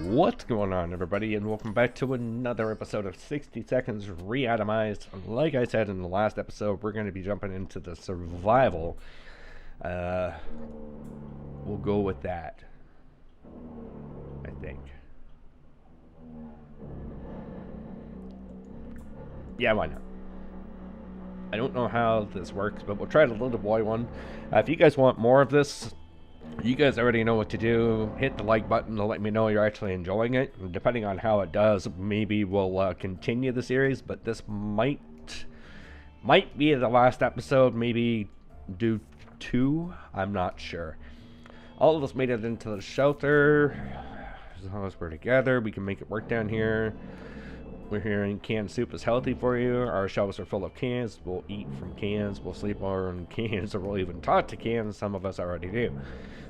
What's going on, everybody, and welcome back to another episode of 60 Seconds Reatomized. Like I said in the last episode, we're going to be jumping into the survival. We'll go with that, I think. Yeah, why not? I don't know how this works, but we'll try the little boy one. If you guys want more of this, you guys already know what to do. Hit the like button to let me know you're actually enjoying it. And depending on how it does, maybe we'll continue the series, but this might be the last episode, maybe do 2, I'm not sure. All of us made it into the shelter. As long as we're together, we can make it work down here. We're hearing canned soup is healthy for you. Our shelves are full of cans. We'll eat from cans. We'll sleep on cans, or we'll even talk to cans. Some of us already do.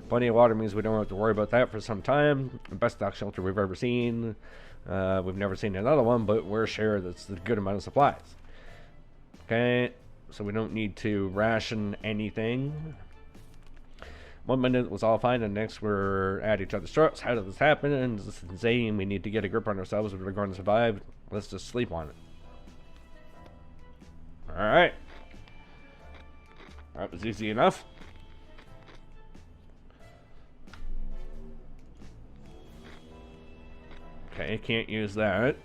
Plenty of water means we don't have to worry about that for some time. The best stock shelter we've ever seen. We've never seen another one, but we're sure that's a good amount of supplies. Okay, so we don't need to ration anything. 1 minute it was all fine, and next we're at each other's throats. How did this happen? And this is insane. We need to get a grip on ourselves if we're going to survive. Let's just sleep on it. Alright. That was easy enough. Okay, can't use that.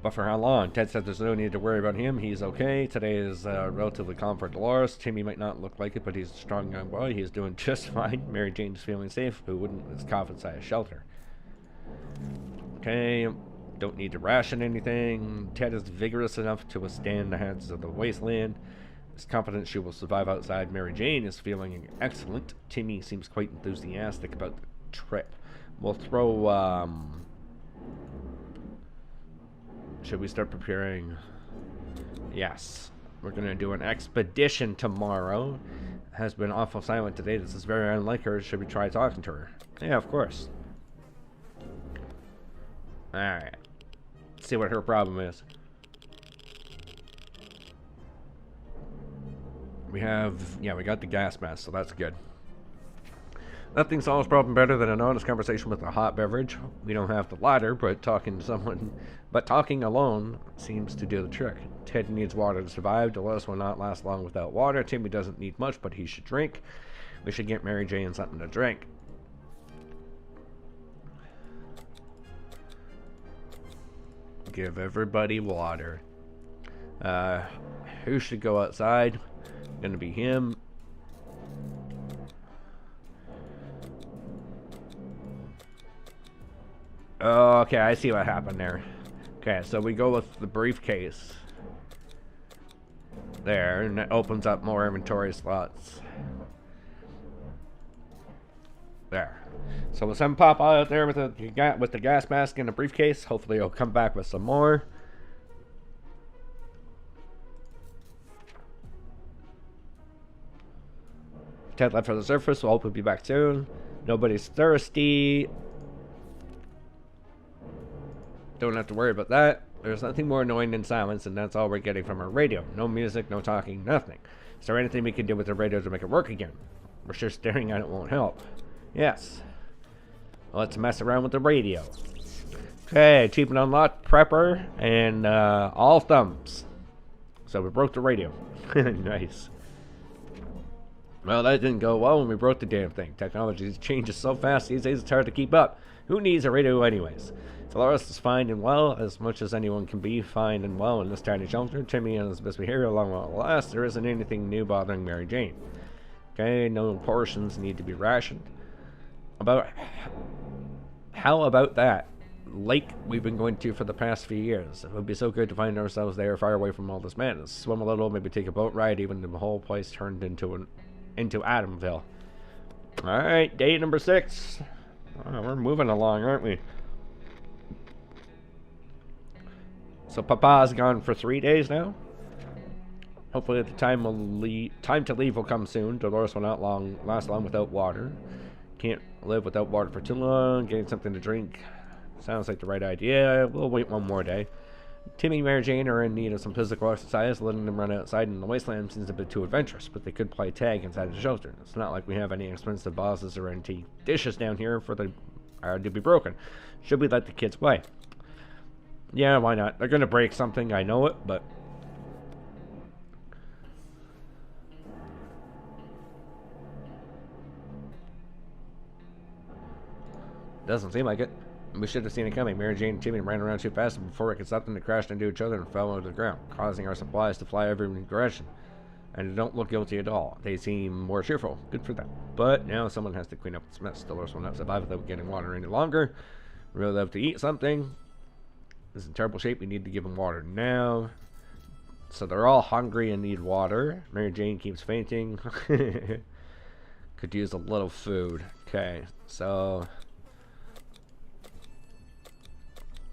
But for how long? Ted said there's no need to worry about him. He's okay. Today is relatively calm for Dolores. Timmy might not look like it, but he's a strong young boy. He's doing just fine. Mary Jane's feeling safe. Who wouldn't? It's cough inside a shelter. Okay, don't need to ration anything. Ted is vigorous enough to withstand the hands of the wasteland. Is confident she will survive outside. Mary Jane is feeling excellent. Timmy seems quite enthusiastic about the trip. We'll throw, should we start preparing? Yes. We're going to do an expedition tomorrow. Has been awful silent today. This is very unlike her. Should we try talking to her? Yeah, of course. Alright. Let's see what her problem is. We got the gas mask, so that's good. Nothing solves problem better than an honest conversation with a hot beverage. We don't have the latter, but talking alone seems to do the trick. Ted needs water to survive. Dolores will not last long without water. Timmy doesn't need much, but he should drink. We should get Mary Jane something to drink. Give everybody water. Who should go outside? Gonna be him. Okay, I see what happened there. Okay, so we go with the briefcase. There, and it opens up more inventory slots. There. So we'll send Papa out there with the gas mask and a briefcase. Hopefully he'll come back with some more. Ted left for the surface, so hope he'll be back soon. Nobody's thirsty. Don't have to worry about that. There's nothing more annoying than silence, and that's all we're getting from our radio. No music, no talking, nothing. Is there anything we can do with the radio to make it work again? We're sure staring at it won't help. Yes. Let's mess around with the radio. Okay, achievement unlocked, prepper, and all thumbs. So we broke the radio. Nice. Well, that didn't go well when we broke the damn thing. Technology changes so fast these days it's hard to keep up. Who needs a radio anyways? Dolores is fine and well, as much as anyone can be fine and well in this tiny shelter. Timmy and his best behavior along while it lasts. There isn't anything new bothering Mary Jane. Okay, no portions need to be rationed. How about that lake we've been going to for the past few years? It would be so good to find ourselves there, far away from all this madness. Swim a little, maybe take a boat ride, even if the whole place turned into Adamville. Alright, day number 6. Oh, we're moving along, aren't we? So Papa's gone for 3 days now. Hopefully the time to leave will come soon. Dolores will not last long without water. Can't live without water for too long. Getting something to drink sounds like the right idea. We'll wait 1 more day. Timmy and Mary Jane are in need of some physical exercise. Letting them run outside in the wasteland seems a bit too adventurous, but they could play tag inside the shelter. It's not like we have any expensive vases or antique dishes down here for the are to be broken. Should we let the kids play? Yeah, why not? They're gonna break something, I know it, but... Doesn't seem like it. We should have seen it coming. Mary Jane and Timmy ran around too fast, and before we could stop them, they crashed into each other and fell onto the ground, causing our supplies to fly every direction. And they don't look guilty at all. They seem more cheerful. Good for them. But now someone has to clean up this mess. Dolores will not survive without getting water any longer. We really have to eat something. This is in terrible shape. We need to give them water now. So they're all hungry and need water. Mary Jane keeps fainting. Could use a little food. Okay, so...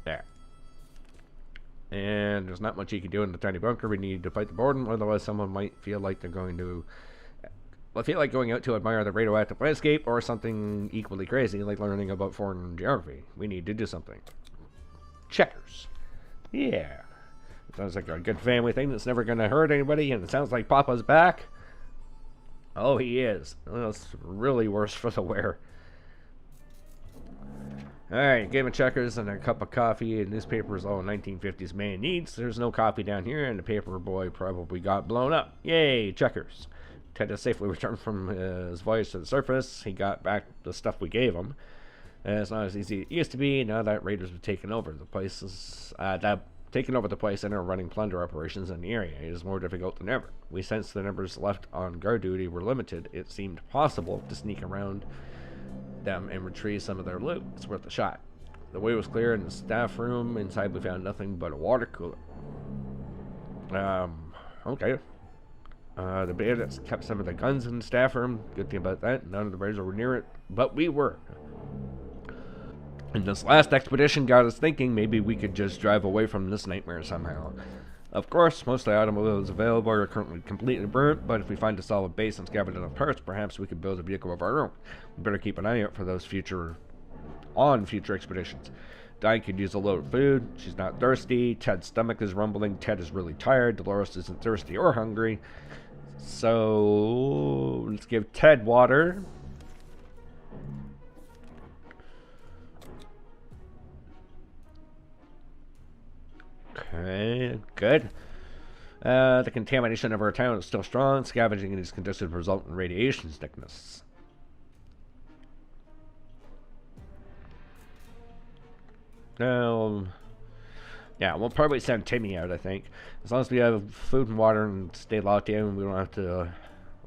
there. And there's not much you can do in the tiny bunker. We need to fight the boredom, otherwise someone might feel like they're going to... well, feel like going out to admire the radioactive landscape, or something equally crazy, like learning about foreign geography. We need to do something. Checkers. Yeah. Sounds like a good family thing that's never going to hurt anybody, and it sounds like Papa's back. Oh, he is. Well, it's really worse for the wear. Alright, game of checkers and a cup of coffee, and newspapers all 1950s man needs. There's no coffee down here, and the paper boy probably got blown up. Yay, checkers. Ted has safely returned from his voyage to the surface. He got back the stuff we gave him. It's not as easy as it used to be. Now that raiders have taken over the places, taken over the place and are running plunder operations in the area. It is more difficult than ever. We sensed the numbers left on guard duty were limited. It seemed possible to sneak around them and retrieve some of their loot. It's worth a shot. The way was clear in the staff room. Inside we found nothing but a water cooler. Okay. The bandits kept some of the guns in the staff room. Good thing about that, none of the raiders were near it, but we were. And this last expedition got us thinking maybe we could just drive away from this nightmare somehow. Of course, most of the automobiles available are currently completely burnt, but if we find a solid base and scavenge enough parts, perhaps we could build a vehicle of our own. We better keep an eye out for those future expeditions. Di could use a little food. She's not thirsty. Ted's stomach is rumbling. Ted is really tired. Dolores isn't thirsty or hungry. So let's give Ted water. Okay, good. The contamination of our town is still strong. Scavenging in these conditions result in radiation sickness. Yeah, we'll probably send Timmy out, I think. As long as we have food and water and stay locked in, we don't have to...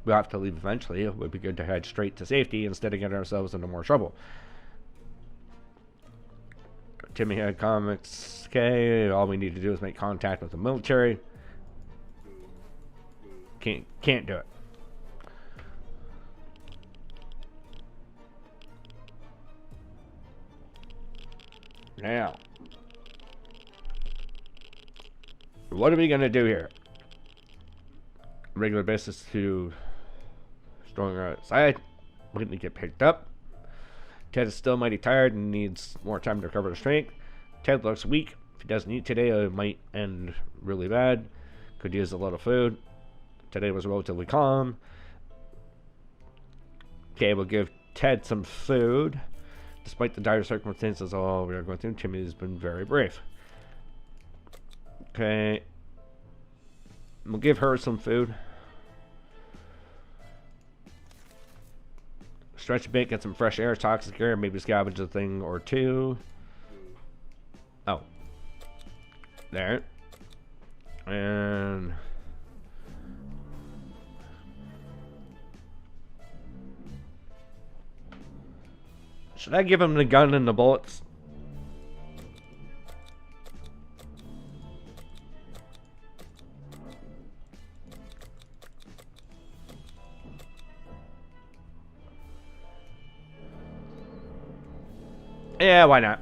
we'll have to leave eventually. It would be good to head straight to safety instead of getting ourselves into more trouble. Timmy had comics. Okay, all we need to do is make contact with the military. Can't do it. Now, what are we gonna do here? Regular basis to stronger outside. We need to get picked up. Ted is still mighty tired and needs more time to recover his strength. Ted looks weak. If he doesn't eat today, it might end really bad. Could use a lot of food. Today was relatively calm. Okay, we'll give Ted some food. Despite the dire circumstances all we are going through, Timmy has been very brave. Okay. We'll give her some food. Stretch a bit, get some fresh air, toxic air, maybe scavenge a thing or two. Oh. There. And... should I give him the gun and the bullets? Yeah, why not?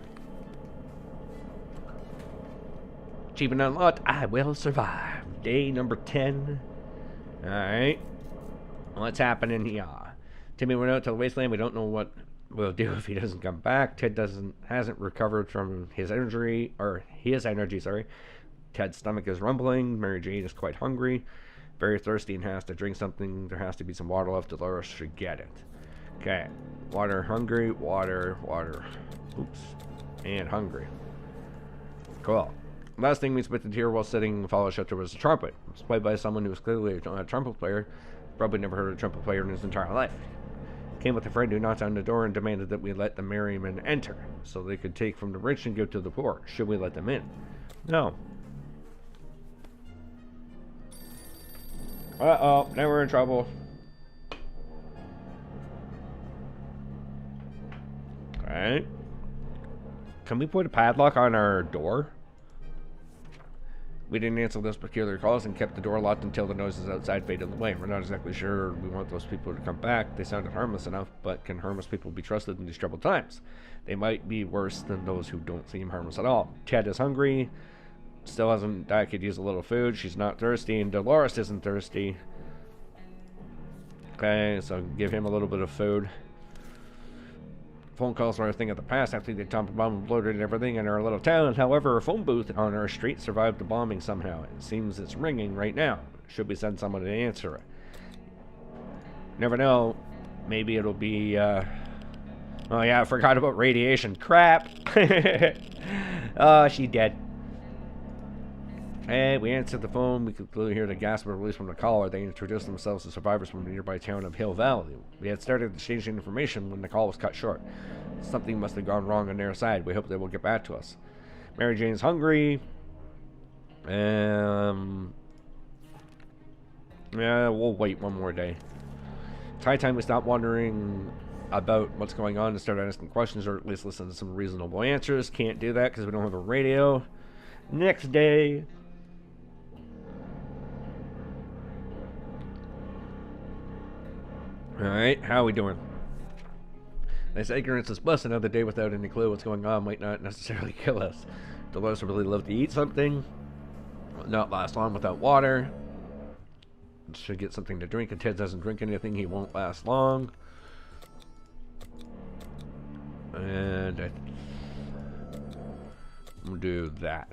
Achievement unlocked. I will survive. Day number 10. Alright. What's happening here? Timmy went out to the wasteland. We don't know what we'll do if he doesn't come back. Ted hasn't recovered from his injury, or his energy, sorry. Ted's stomach is rumbling. Mary Jane is quite hungry. Very thirsty and has to drink something. There has to be some water left. Dolores should get it. Okay. Water, hungry, water, water. Oops. And hungry. Cool. Last thing we spotted here while sitting in follow shelter was a trumpet. It was played by someone who was clearly a trumpet player. Probably never heard of a trumpet player in his entire life. Came with a friend who knocked on the door and demanded that we let the merrymen enter, so they could take from the rich and give to the poor. Should we let them in? No. Uh-oh, now we're in trouble. Alright. Can we put a padlock on our door? We didn't answer those peculiar calls and kept the door locked until the noises outside faded away. We're not exactly sure we want those people to come back. They sounded harmless enough, but can harmless people be trusted in these troubled times? They might be worse than those who don't seem harmless at all. Ted is hungry. Still hasn't died. Could use a little food. She's not thirsty, and Dolores isn't thirsty. Okay, so give him a little bit of food. Phone calls are a thing of the past after the atomic bomb exploded everything in our little town. However, a phone booth on our street survived the bombing somehow. It seems it's ringing right now. Should we send someone to answer it? Never know. Maybe it'll be, oh yeah, I forgot about radiation. Crap! Oh, she's dead. Hey, we answered the phone. We could clearly hear the gasp of release from the caller. They introduced themselves as survivors from the nearby town of Hill Valley. We had started exchanging information when the call was cut short. Something must have gone wrong on their side. We hope they will get back to us. Mary Jane's hungry. Yeah, we'll wait one more day. It's high time we stop wondering about what's going on and start asking questions, or at least listen to some reasonable answers. Can't do that because we don't have a radio. Next day. Alright, how are we doing? They say ignorance is bliss. Another day without any clue what's going on might not necessarily kill us. Dolores would really love to eat something. Not last long without water. Should get something to drink. If Ted doesn't drink anything, he won't last long. And we'll do that.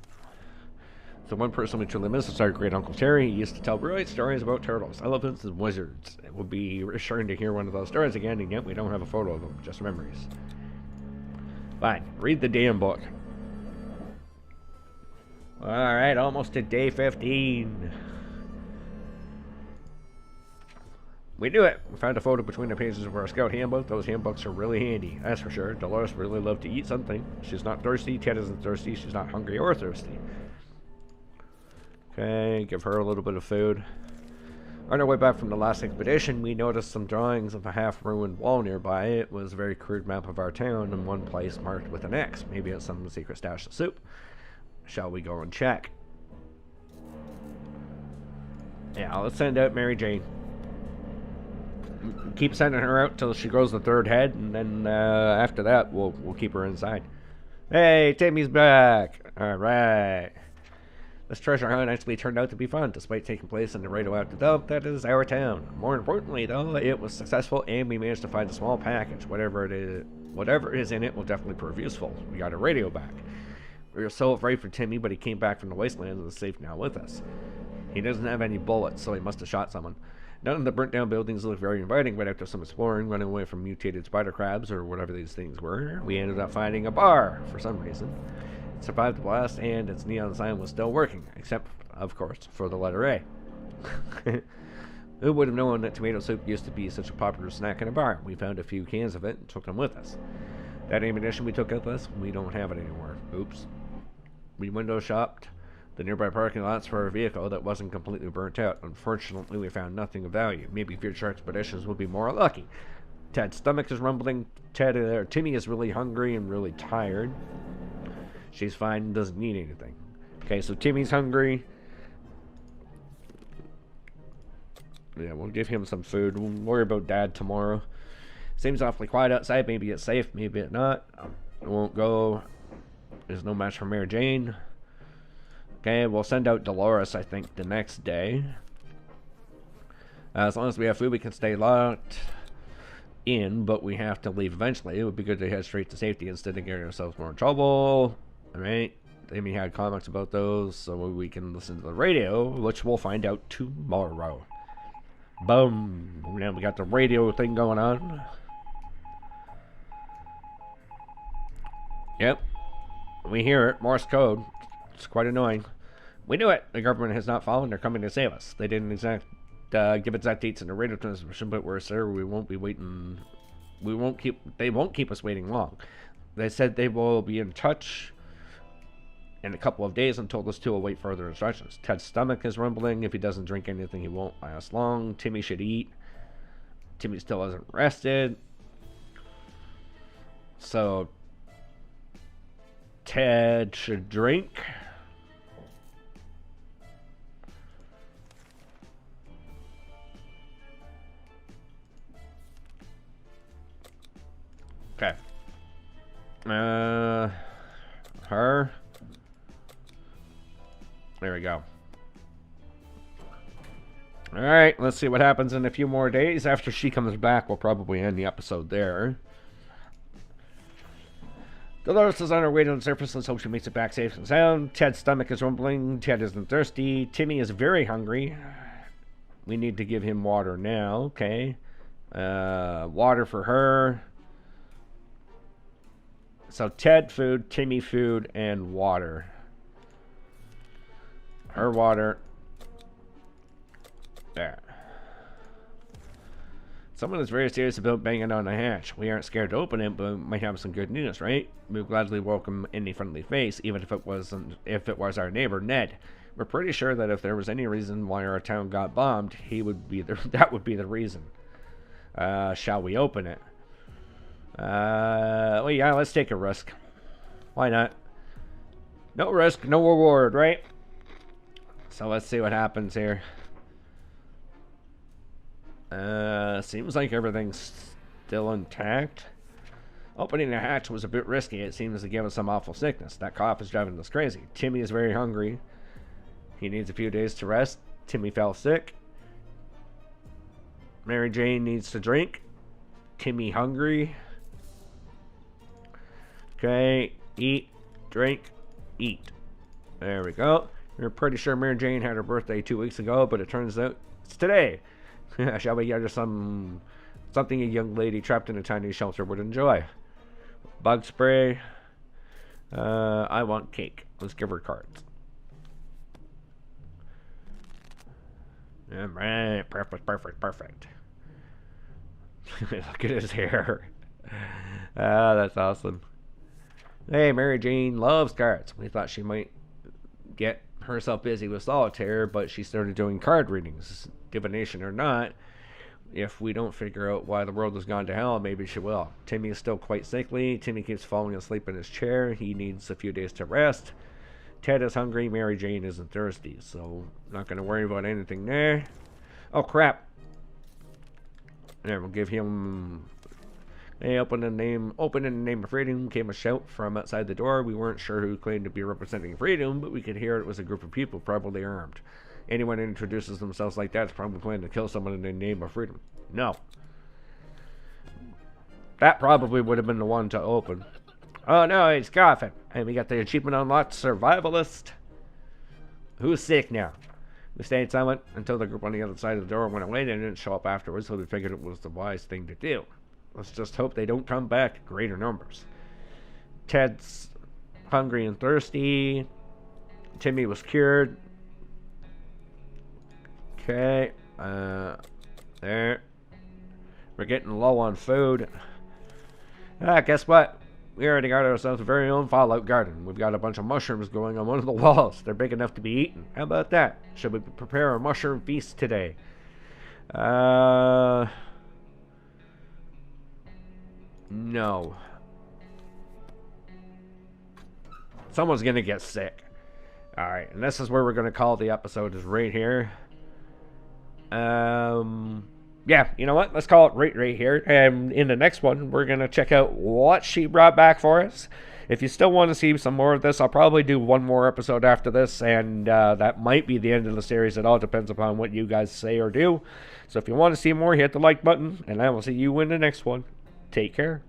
The one person we truly miss is our great Uncle Terry. He used to tell brilliant stories about turtles, elephants, and wizards. It would be reassuring to hear one of those stories again, and yet we don't have a photo of them, just memories. Fine, read the damn book. Alright, almost to day 15. We do it! We found a photo between the pages of our scout handbook. Those handbooks are really handy, that's for sure. Dolores really loved to eat something. She's not thirsty. Ted isn't thirsty. She's not hungry or thirsty. Okay, give her a little bit of food. On our way back from the last expedition, we noticed some drawings of a half-ruined wall nearby. It was a very crude map of our town, in one place marked with an X. Maybe it's some secret stash of soup. Shall we go and check? Yeah, let's send out Mary Jane. Keep sending her out till she grows the third head, and then after that, we'll keep her inside. Hey, Timmy's back! Alright. This treasure hunt actually turned out to be fun, despite taking place in the radioactive dump that is our town. More importantly, though, it was successful, and we managed to find a small package. Whatever is in it will definitely prove useful. We got a radio back. We were so afraid for Timmy, but he came back from the wasteland and is safe now with us. He doesn't have any bullets, so he must have shot someone. None of the burnt-down buildings looked very inviting, but after some exploring, running away from mutated spider crabs, or whatever these things were, we ended up finding a bar, for some reason. It survived the blast, and its neon sign was still working, except, of course, for the letter A. Who would have known that tomato soup used to be such a popular snack in a bar? We found a few cans of it and took them with us. That ammunition we took with us, we don't have it anymore. Oops. We window shopped the nearby parking lots for a vehicle that wasn't completely burnt out. Unfortunately, we found nothing of value. Maybe future expeditions will be more lucky. Ted's stomach is rumbling. Timmy is really hungry and really tired. She's fine and doesn't need anything. Okay, so Timmy's hungry. Yeah, we'll give him some food. We'll worry about Dad tomorrow. Seems awfully quiet outside. Maybe it's safe, maybe it's not. I won't go. There's no match for Mary Jane. Okay, we'll send out Dolores, I think, the next day. As long as we have food, we can stay locked in, but we have to leave eventually. It would be good to head straight to safety instead of getting ourselves more in trouble. Alright, Amy had comics about those, so we can listen to the radio, which we'll find out tomorrow. Boom. Now we got the radio thing going on. Yep. We hear it. Morse code. It's quite annoying. We knew it. The government has not fallen. They're coming to save us. They didn't give exact dates in the radio transmission, but we're sure we won't be waiting. They won't keep us waiting long. They said they will be in touch in a couple of days and told us to await further instructions. Ted's stomach is rumbling. If he doesn't drink anything, he won't last long. Timmy should eat. Timmy still hasn't rested. So Ted should drink. Okay. Her. There we go. Alright, let's see what happens in a few more days. After she comes back, we'll probably end the episode there. Dolores is on her way to the surface. Let's hope she makes it back safe and sound. Ted's stomach is rumbling. Ted isn't thirsty. Timmy is very hungry. We need to give him water now. Okay. Water for her. So Ted food, Timmy food, and water. Her water. There. Someone is very serious about banging on the hatch. We aren't scared to open it, but we might have some good news, right? We'd gladly welcome any friendly face, even if it was our neighbor Ned. We're pretty sure that if there was any reason why our town got bombed, that would be the reason. Shall we open it? Well, yeah, let's take a risk. Why not? No risk, no reward, right? So let's see what happens here. Seems like everything's still intact. Opening the hatch was a bit risky. It seems to give us some awful sickness. That cough is driving us crazy. Timmy is very hungry. He needs a few days to rest. Timmy fell sick. Mary Jane needs to drink. Timmy hungry. Okay, eat, drink, eat. There we go. We're pretty sure Mary Jane had her birthday 2 weeks ago, but it turns out it's today. Shall we get her something a young lady trapped in a tiny shelter would enjoy? Bug spray. I want cake. Let's give her cards. Alright, perfect. Look at his hair. That's awesome. Hey, Mary Jane loves cards. We thought she might get herself busy with solitaire, but she started doing card readings. Divination or not, if we don't figure out why the world has gone to hell, maybe she will. Timmy is still quite sickly. Timmy keeps falling asleep in his chair. He needs a few days to rest. Ted is hungry. Mary Jane isn't thirsty, so not going to worry about anything there. Oh, crap. There, we'll give him... Hey, open in the name of freedom, came a shout from outside the door. We weren't sure who claimed to be representing freedom, but we could hear it was a group of people, probably armed. Anyone who introduces themselves like that is probably planning to kill someone in the name of freedom. No. That probably would have been the one to open. Oh no, he's coughing. And we got the achievement unlocked, Survivalist. Who's sick now? We stayed silent until the group on the other side of the door went away. They didn't show up afterwards, so we figured it was the wise thing to do. Let's just hope they don't come back in greater numbers. Ted's hungry and thirsty. Timmy was cured. Okay. There. We're getting low on food. Guess what? We already got ourselves a very own Fallout garden. We've got a bunch of mushrooms growing on one of the walls. They're big enough to be eaten. How about that? Should we prepare a mushroom feast today? No. Someone's gonna get sick. Alright, and this is where we're gonna call the episode, is right here. Yeah, you know what? Let's call it right here. And in the next one, we're gonna check out what she brought back for us. If you still want to see some more of this, I'll probably do one more episode after this, and that might be the end of the series. It all depends upon what you guys say or do. So if you want to see more, hit the like button, and I will see you in the next one. Take care.